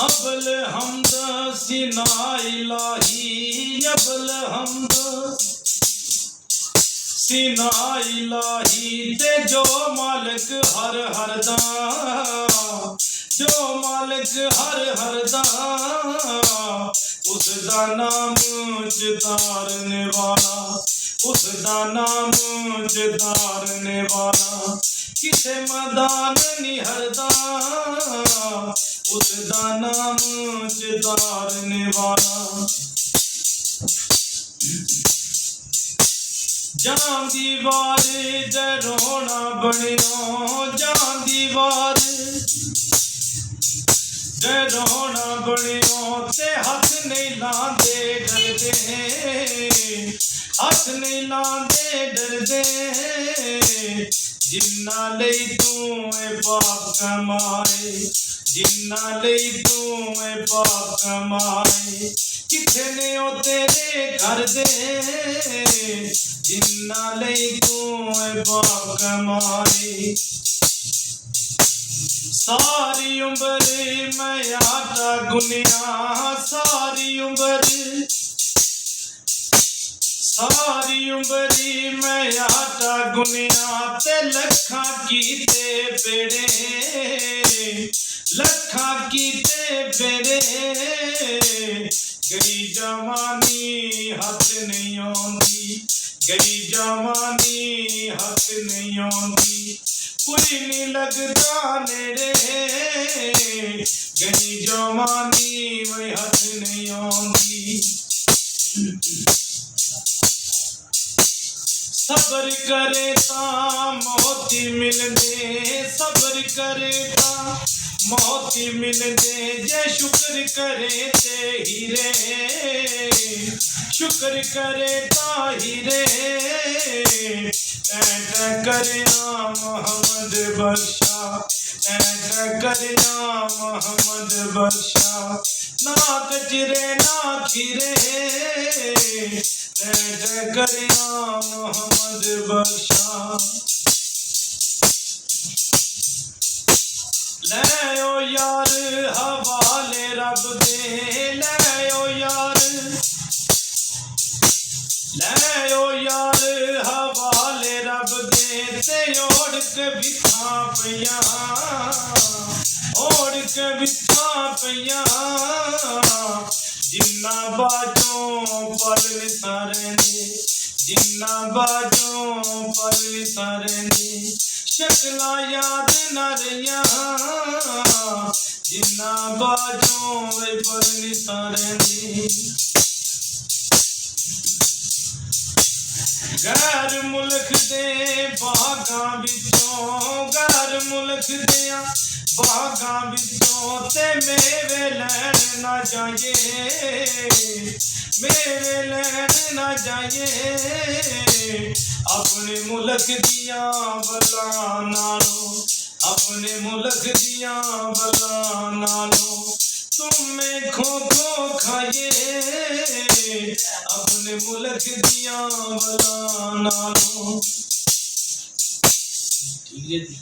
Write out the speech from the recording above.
अबल हमद सीना इलाही, अबल हमद सीना इलाही ते जो मालिक हर हर दा, जो मालिक हर हर दा, उसदा नाम चितारने वाला, उसदा नाम चितारने वाला, किसे मैदान निहरदा, उसदा नाम चितारने वाला। जान दीवार डरोना बनियो, जान दीवार डरोना बनियो ते हथ नहीं लांदे डरदे, हथ नहीं लांदे डरदे, जिन्ना लई तू ए पाप कमाए, जिन्ना लई तू ए पाप कमाए, किथे ने ओ तेरे घर दे, जिन्ना लई तू ए पाप कमाए। सारी उम्र मैं आटा गुनिया, सारी उम्र, सारी उम्री मैं आटा गुनिया ते लखा कीते बेड़े, लखा कीते बेड़े, गई जवानी हाथ नहीं आउंदी, गई जवानी हाथ नहीं आउंदी, कोई नहीं लगदा नेड़े, गई जवानी मैं हाथ नहीं आउंदी। सबर करे ता मोती मिलदे, सबर करे ता मोती मिलदे, जे शुक्र करे ते हीरे, शुक्र करे ता हीरे, ऐ करया मोहम्मद बख्शा, ऐ करया मोहम्मद बख्शा, ना कचरे ना खीरे, ऐ करया मोहम्मद बख्शा। ले ओ यार हवाले रब दे, ले ओ यार, ले ओ यार हवाले रब दे, ते ओढ़ के बिठा पईया, ओढ़ के बिठा पईया, जिन्ना बाजों पल निसारे ने, जिन्ना बाजों पल निसारे ने, शक्ला याद न रहिया, जिन्ना बाजों पल निसारे ने। गैर मुल्क दे बागां विचों, गैर मुल्क दियां बागां विचों ते मेवे लैन ना जाइए, मेवे लैन ना जाइए, अपने मुल्क दियां बलां नालों, अपने मुल्क दियां बलां नालों, तुम्हें खो खो खाइए, अपने मुल्क दियां बलां नालों। ठीक है जी।